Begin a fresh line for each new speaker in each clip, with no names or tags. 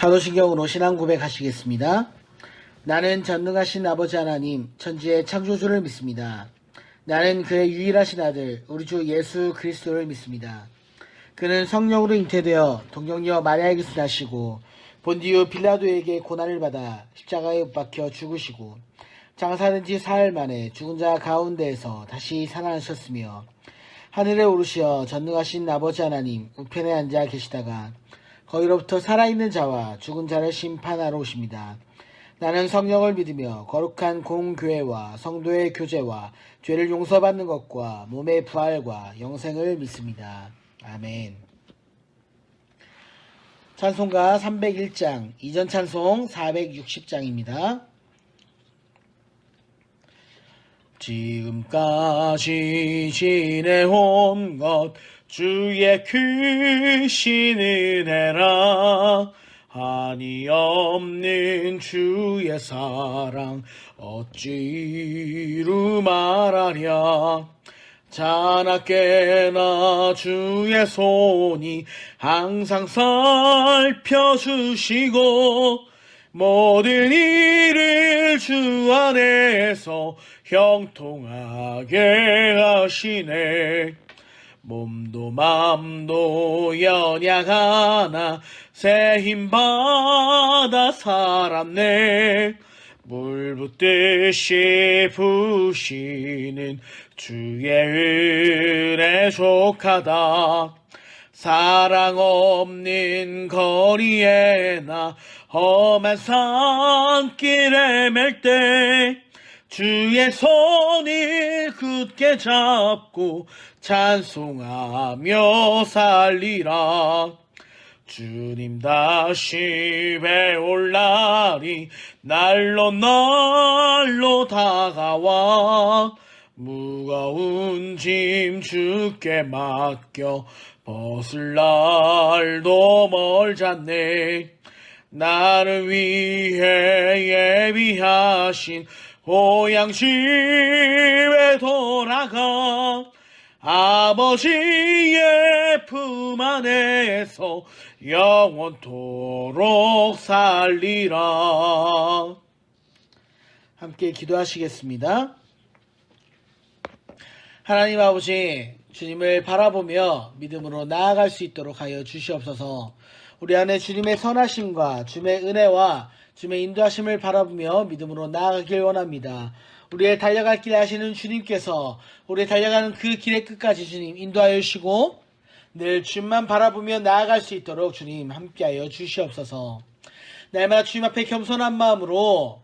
사도신경으로 신앙 고백하시겠습니다. 나는 전능하신 아버지 하나님, 천지의 창조주를 믿습니다. 나는 그의 유일하신 아들, 우리 주 예수 그리스도를 믿습니다. 그는 성령으로 잉태되어 동정녀 마리아에게서 나시고 본디오 빌라도에게 고난을 받아 십자가에 못 박혀 죽으시고 장사된 지 사흘 만에 죽은 자 가운데에서 다시 살아나셨으며 하늘에 오르시어 전능하신 아버지 하나님 우편에 앉아 계시다가 거기로부터 살아있는 자와 죽은 자를 심판하러 오십니다. 나는 성령을 믿으며 거룩한 공교회와 성도의 교제와 죄를 용서받는 것과 몸의 부활과 영생을 믿습니다. 아멘. 찬송가 301장, 이전 찬송 460장입니다. 지금까지 지내온 것 주의 크신 은혜라. 한이 없는 주의 사랑 어찌루 말하랴. 자나깨나 주의 손이 항상 살펴주시고 모든 일을 주 안에서 형통하게 하시네. 몸도 맘도 연약하나 새 힘받아 살았네. 물 붓듯이 부시는 주의 은혜 족하다. 사랑 없는 거리에 나 험한 산길에 맬 때 주의 손을 굳게 잡고 찬송하며 살리라. 주님 다시 배올 날이 날로 다가와 무거운 짐 주께 맡겨 벗을 날도 멀잖네. 나를 위해 예비하신 고향 집에 돌아가 아버지의 품 안에서 영원토록 살리라. 함께 기도하시겠습니다. 하나님 아버지, 주님을 바라보며 믿음으로 나아갈 수 있도록 하여 주시옵소서. 우리 안에 주님의 선하심과 주님의 은혜와 주님의 인도하심을 바라보며 믿음으로 나아가길 원합니다. 우리의 달려갈 길 아시는 주님께서 우리 달려가는 그 길의 끝까지 주님 인도하여 주시고 늘 주님만 바라보며 나아갈 수 있도록 주님 함께하여 주시옵소서. 날마다 주님 앞에 겸손한 마음으로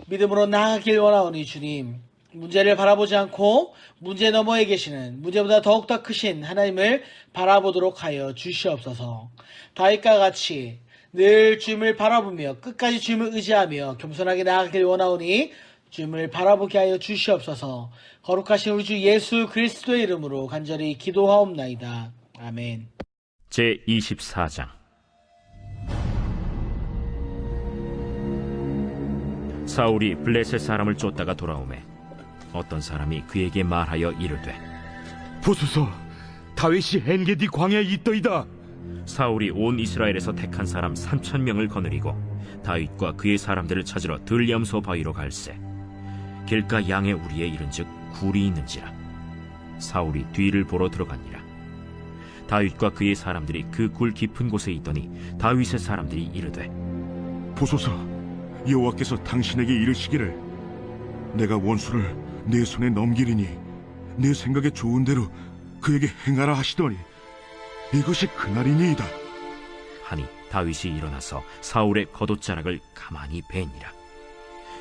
믿음으로 나아가길 원하오니 주님, 문제를 바라보지 않고 문제 너머에 계시는 문제보다 더욱더 크신 하나님을 바라보도록 하여 주시옵소서. 다윗과 같이 늘 주님을 바라보며 끝까지 주님을 의지하며 겸손하게 나아가길 원하오니 주님을 바라보게 하여 주시옵소서. 거룩하신 우리 주 예수 그리스도의 이름으로 간절히 기도하옵나이다. 아멘.
제24장. 사울이 블레셋 사람을 쫓다가 돌아오매 어떤 사람이 그에게 말하여 이르되,
보소서, 다윗이 엔게디 광야에 있더이다.
사울이 온 이스라엘에서 택한 사람 3,000명을 거느리고 다윗과 그의 사람들을 찾으러 들염소 바위로 갈새 길가 양의 우리에 이른즉 굴이 있는지라. 사울이 뒤를 보러 들어가니라. 다윗과 그의 사람들이 그 굴 깊은 곳에 있더니 다윗의 사람들이 이르되,
보소서, 여호와께서 당신에게 이르시기를 내가 원수를 내 손에 넘기리니 내 생각에 좋은 대로 그에게 행하라 하시더니 이것이 그날이니이다
하니 다윗이 일어나서 사울의 겉옷자락을 가만히 베니라.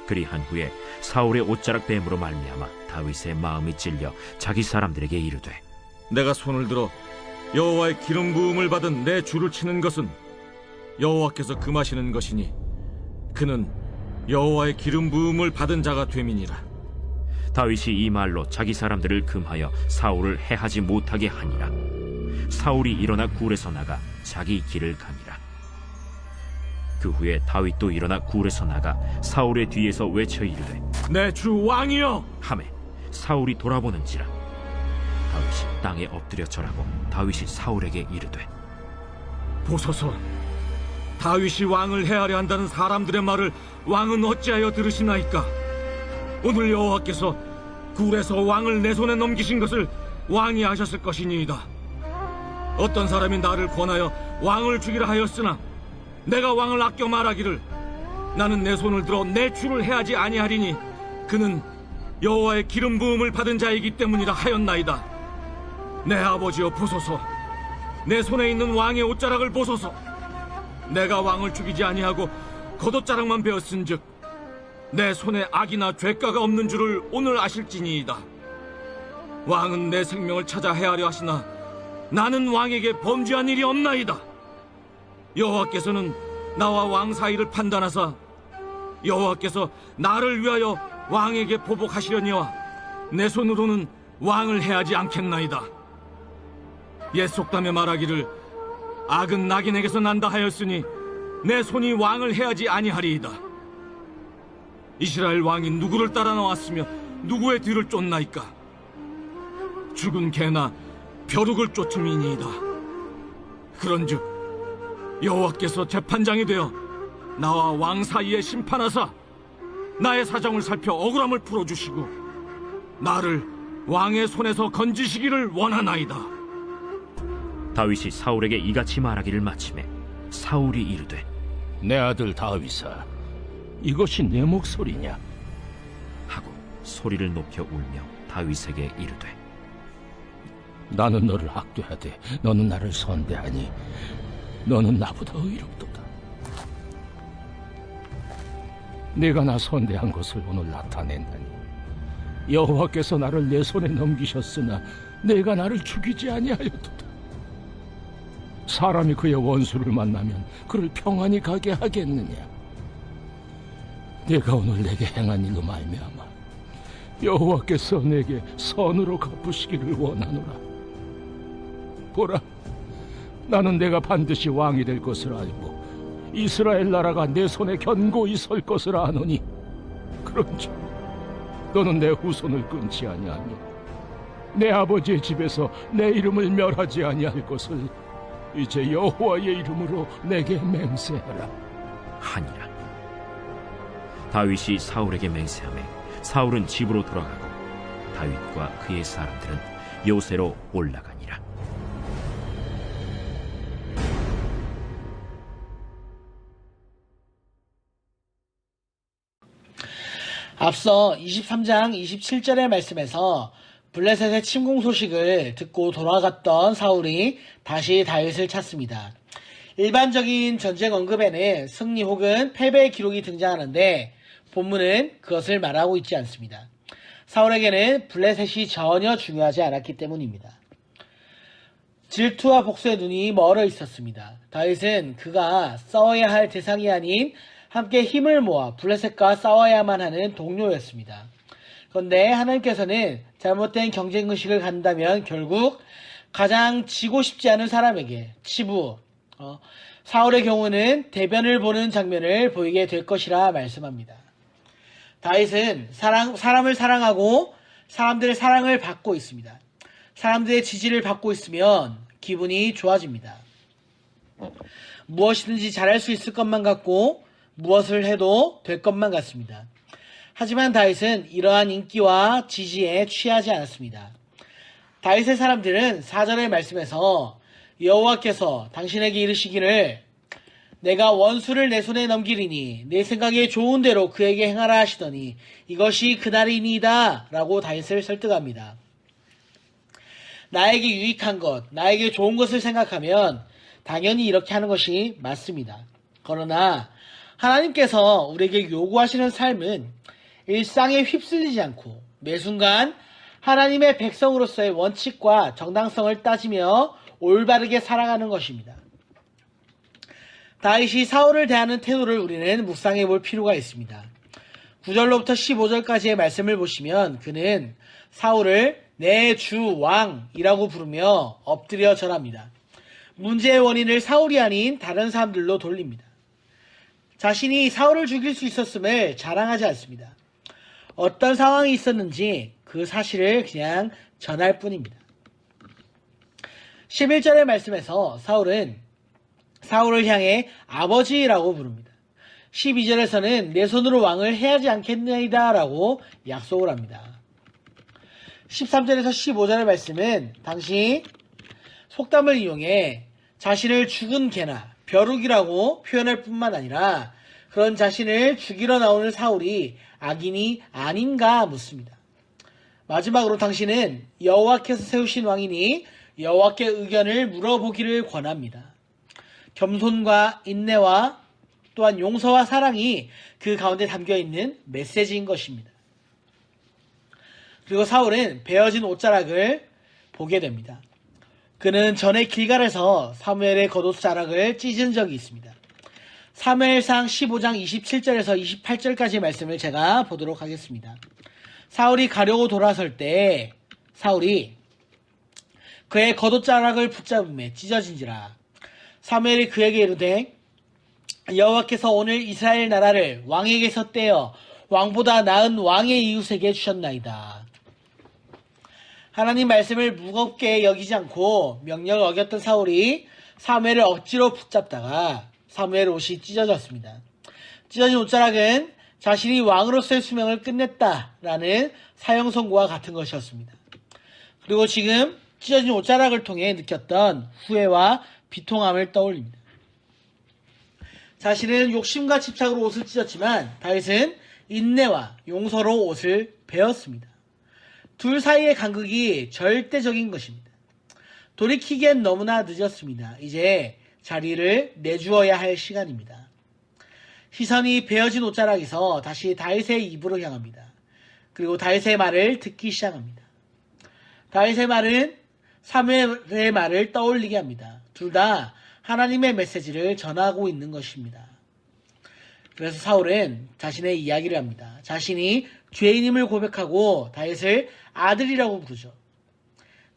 그리한 후에 사울의 옷자락 뱀으로 말미암아 다윗의 마음이 찔려 자기 사람들에게 이르되,
내가 손을 들어 여호와의 기름 부음을 받은 내 주를 치는 것은 여호와께서 금하시는 것이니 그는 여호와의 기름 부음을 받은 자가 됨이니라.
다윗이 이 말로 자기 사람들을 금하여 사울을 해하지 못하게 하니라. 사울이 일어나 굴에서 나가 자기 길을 가니라. 그 후에 다윗도 일어나 굴에서 나가 사울의 뒤에서 외쳐 이르되,
내 주 왕이여
하매 사울이 돌아보는지라. 다윗이 땅에 엎드려 절하고 다윗이 사울에게 이르되,
보소서, 다윗이 왕을 해하려 한다는 사람들의 말을 왕은 어찌하여 들으시나이까? 오늘 여호와께서 굴에서 왕을 내 손에 넘기신 것을 왕이 아셨을 것이니이다. 어떤 사람이 나를 권하여 왕을 죽이라 하였으나 내가 왕을 아껴 말하기를 나는 내 손을 들어 내 주를 해하지 아니하리니 그는 여호와의 기름 부음을 받은 자이기 때문이라 하였나이다. 내 아버지여 보소서, 내 손에 있는 왕의 옷자락을 보소서. 내가 왕을 죽이지 아니하고 겉옷자락만 베었은즉 내 손에 악이나 죄가가 없는 줄을 오늘 아실지니이다. 왕은 내 생명을 찾아 해하려 하시나 나는 왕에게 범죄한 일이 없나이다. 여호와께서는 나와 왕 사이를 판단하사 여호와께서 나를 위하여 왕에게 보복하시려니와 내 손으로는 왕을 해하지 않겠나이다. 옛 속담에 말하기를 악은 낙인에게서 난다 하였으니 내 손이 왕을 해하지 아니하리이다. 이스라엘 왕이 누구를 따라 나왔으며 누구의 뒤를 쫓나이까? 죽은 개나 벼룩을 쫓음이니이다. 그런즉 여호와께서 재판장이 되어 나와 왕 사이에 심판하사 나의 사정을 살펴 억울함을 풀어주시고 나를 왕의 손에서 건지시기를 원하나이다.
다윗이 사울에게 이같이 말하기를 마치매 사울이 이르되
내 아들 다윗아, 이것이 내 목소리냐?
하고 소리를 높여 울며 다윗에게 이르되
나는 너를 학대하되 너는 나를 선대하니 너는 나보다 의롭도다. 네가 나 선대한 것을 오늘 나타낸다니 여호와께서 나를 내 손에 넘기셨으나 내가 나를 죽이지 아니하였도다. 사람이 그의 원수를 만나면 그를 평안히 가게 하겠느냐? 내가 오늘 내게 행한 일로 말미암아 여호와께서 내게 선으로 갚으시기를 원하노라. 보라, 나는 내가 반드시 왕이 될 것을 알고 이스라엘 나라가 내 손에 견고히 설 것을 아노니 그런즉 너는 내 후손을 끊지 아니하며 내 아버지의 집에서 내 이름을 멸하지 아니할 것을 이제 여호와의 이름으로 내게 맹세하라
하니라. 다윗이 사울에게 맹세하매 사울은 집으로 돌아가고 다윗과 그의 사람들은 요새로 올라가니라.
앞서 23장 27절의 말씀에서 블레셋의 침공 소식을 듣고 돌아갔던 사울이 다시 다윗을 찾습니다. 일반적인 전쟁 언급에는 승리 혹은 패배의 기록이 등장하는데 본문은 그것을 말하고 있지 않습니다. 사울에게는 블레셋이 전혀 중요하지 않았기 때문입니다. 질투와 복수의 눈이 멀어 있었습니다. 다윗은 그가 싸워야 할 대상이 아닌 함께 힘을 모아 블레셋과 싸워야만 하는 동료였습니다. 그런데 하나님께서는 잘못된 경쟁의식을 갖는다면 결국 가장 지고 싶지 않은 사람에게 치부, 사울의 경우는 대변을 보는 장면을 보이게 될 것이라 말씀합니다. 다윗은 사람을 사랑하고 사람들의 사랑을 받고 있습니다. 사람들의 지지를 받고 있으면 기분이 좋아집니다. 무엇이든지 잘할 수 있을 것만 같고 무엇을 해도 될 것만 같습니다. 하지만 다윗은 이러한 인기와 지지에 취하지 않았습니다. 다윗의 사람들은 4절의 말씀에서 여호와께서 당신에게 이르시기를 내가 원수를 내 손에 넘기리니 내 생각에 좋은 대로 그에게 행하라 하시더니 이것이 그날이니이다 라고 다윗을 설득합니다. 나에게 유익한 것, 나에게 좋은 것을 생각하면 당연히 이렇게 하는 것이 맞습니다. 그러나 하나님께서 우리에게 요구하시는 삶은 일상에 휩쓸리지 않고 매 순간 하나님의 백성으로서의 원칙과 정당성을 따지며 올바르게 살아가는 것입니다. 다윗이 사울을 대하는 태도를 우리는 묵상해 볼 필요가 있습니다. 9절로부터 15절까지의 말씀을 보시면 그는 사울을 내 주 왕이라고 부르며 엎드려 절합니다. 문제의 원인을 사울이 아닌 다른 사람들로 돌립니다. 자신이 사울을 죽일 수 있었음을 자랑하지 않습니다. 어떤 상황이 있었는지 그 사실을 그냥 전할 뿐입니다. 11절의 말씀에서 사울은 사울을 향해 아버지라고 부릅니다. 12절에서는 내 손으로 왕을 해야지 않겠나이다 라고 약속을 합니다. 13절에서 15절의 말씀은 당시 속담을 이용해 자신을 죽은 개나 벼룩이라고 표현할 뿐만 아니라 그런 자신을 죽이러 나오는 사울이 악인이 아닌가 묻습니다. 마지막으로 당신은 여호와께서 세우신 왕이니 여호와께 의견을 물어보기를 권합니다. 겸손과 인내와 또한 용서와 사랑이 그 가운데 담겨있는 메시지인 것입니다. 그리고 사울은 베어진 옷자락을 보게 됩니다. 그는 전에 길갈에서 사무엘의 겉옷자락을 찢은 적이 있습니다. 사무엘상 15장 27절에서 28절까지의 말씀을 제가 보도록 하겠습니다. 사울이 가려고 돌아설 때 사울이 그의 겉옷자락을 붙잡음에 찢어진지라. 사무엘이 그에게 이르되 여호와께서 오늘 이스라엘 나라를 왕에게서 떼어 왕보다 나은 왕의 이웃에게 주셨나이다. 하나님 말씀을 무겁게 여기지 않고 명령을 어겼던 사울이 사무엘을 억지로 붙잡다가 사무엘 옷이 찢어졌습니다. 찢어진 옷자락은 자신이 왕으로서의 수명을 끝냈다라는 사형 선고와 같은 것이었습니다. 그리고 지금 찢어진 옷자락을 통해 느꼈던 후회와 비통함을 떠올립니다. 자신은 욕심과 집착으로 옷을 찢었지만 다윗은 인내와 용서로 옷을 베었습니다. 둘 사이의 간극이 절대적인 것입니다. 돌이키기엔 너무나 늦었습니다. 이제 자리를 내주어야 할 시간입니다. 시선이 베어진 옷자락에서 다시 다윗의 입으로 향합니다. 그리고 다윗의 말을 듣기 시작합니다. 다윗의 말은 사무엘의 말을 떠올리게 합니다. 둘 다 하나님의 메시지를 전하고 있는 것입니다. 그래서 사울은 자신의 이야기를 합니다. 자신이 죄인임을 고백하고 다윗을 아들이라고 부르죠.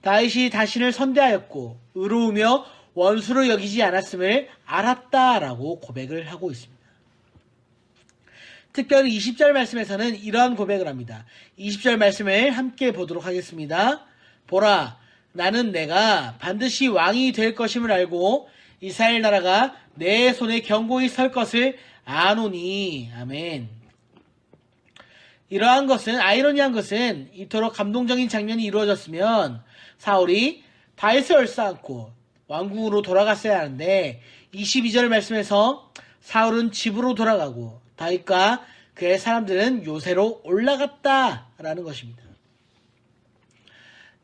다윗이 자신을 선대하였고 의로우며 원수로 여기지 않았음을 알았다라고 고백을 하고 있습니다. 특별히 20절 말씀에서는 이러한 고백을 합니다. 20절 말씀을 함께 보도록 하겠습니다. 보라, 나는 내가 반드시 왕이 될 것임을 알고 이스라엘 나라가 내 손에 견고히 설 것을 아노니. 아멘. 이러한 것은, 아이러니한 것은 이토록 감동적인 장면이 이루어졌으면 사울이 다윗을 얼싸안고 왕궁으로 돌아갔어야 하는데 22절 말씀에서 사울은 집으로 돌아가고 다윗과 그의 사람들은 요새로 올라갔다라는 것입니다.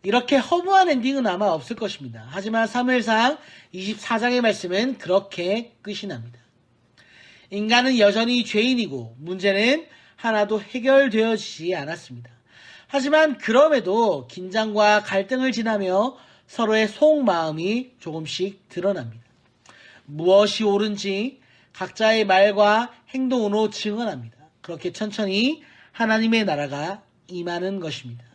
이렇게 허무한 엔딩은 아마 없을 것입니다. 하지만 사무엘상 24장의 말씀은 그렇게 끝이 납니다. 인간은 여전히 죄인이고 문제는 하나도 해결되어지지 않았습니다. 하지만 그럼에도 긴장과 갈등을 지나며 서로의 속마음이 조금씩 드러납니다. 무엇이 옳은지 각자의 말과 행동으로 증언합니다. 그렇게 천천히 하나님의 나라가 임하는 것입니다.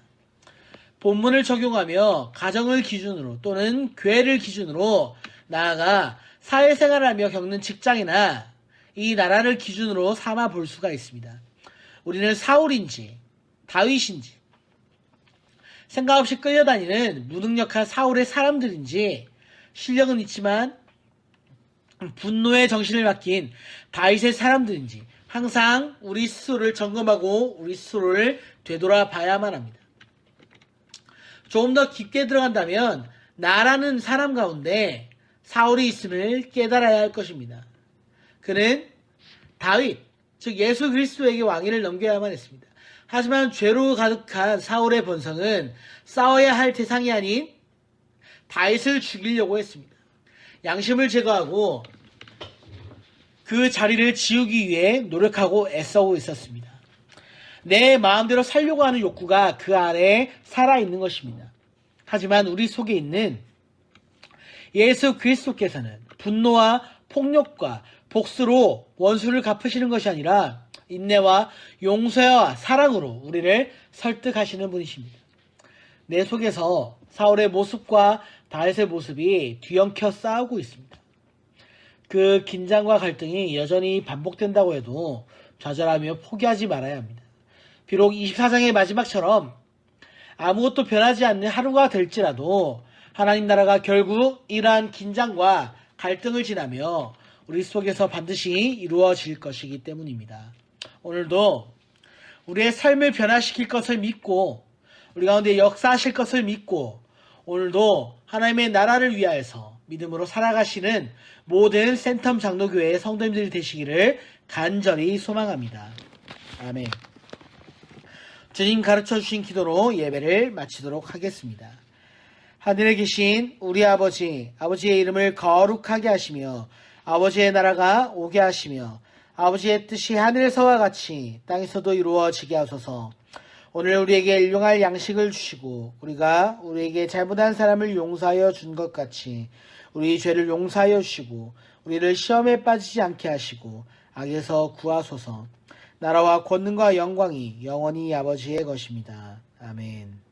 본문을 적용하며 가정을 기준으로 또는 교회를 기준으로 나아가 사회생활을 하며 겪는 직장이나 이 나라를 기준으로 삼아 볼 수가 있습니다. 우리는 사울인지 다윗인지 생각 없이 끌려다니는 무능력한 사울의 사람들인지 실력은 있지만 분노의 정신을 맡긴 다윗의 사람들인지 항상 우리 스스로를 점검하고 우리 스스로를 되돌아봐야만 합니다. 조금 더 깊게 들어간다면 나라는 사람 가운데 사울이 있음을 깨달아야 할 것입니다. 그는 다윗, 즉 예수 그리스도에게 왕위를 넘겨야만 했습니다. 하지만 죄로 가득한 사울의 본성은 싸워야 할 대상이 아닌 다윗을 죽이려고 했습니다. 양심을 제거하고 그 자리를 지우기 위해 노력하고 애써오고 있었습니다. 내 마음대로 살려고 하는 욕구가 그 아래에 살아있는 것입니다. 하지만 우리 속에 있는 예수 그리스도께서는 분노와 폭력과 복수로 원수를 갚으시는 것이 아니라 인내와 용서와 사랑으로 우리를 설득하시는 분이십니다. 내 속에서 사울의 모습과 다윗의 모습이 뒤엉켜 싸우고 있습니다. 그 긴장과 갈등이 여전히 반복된다고 해도 좌절하며 포기하지 말아야 합니다. 비록 24장의 마지막처럼 아무것도 변하지 않는 하루가 될지라도 하나님 나라가 결국 이러한 긴장과 갈등을 지나며 우리 속에서 반드시 이루어질 것이기 때문입니다. 오늘도 우리의 삶을 변화시킬 것을 믿고 우리 가운데 역사하실 것을 믿고 오늘도 하나님의 나라를 위하여서 믿음으로 살아가시는 모든 센텀 장로교회의 성도님들이 되시기를 간절히 소망합니다. 아멘. 주님 가르쳐 주신 기도로 예배를 마치도록 하겠습니다. 하늘에 계신 우리 아버지, 아버지의 이름을 거룩하게 하시며 아버지의 나라가 오게 하시며 아버지의 뜻이 하늘에서와 같이 땅에서도 이루어지게 하소서. 오늘 우리에게 일용할 양식을 주시고 우리가 우리에게 잘못한 사람을 용서하여 준 것 같이 우리 죄를 용서하여 주시고 우리를 시험에 빠지지 않게 하시고 악에서 구하소서. 나라와 권능과 영광이 영원히 아버지의 것입니다. 아멘.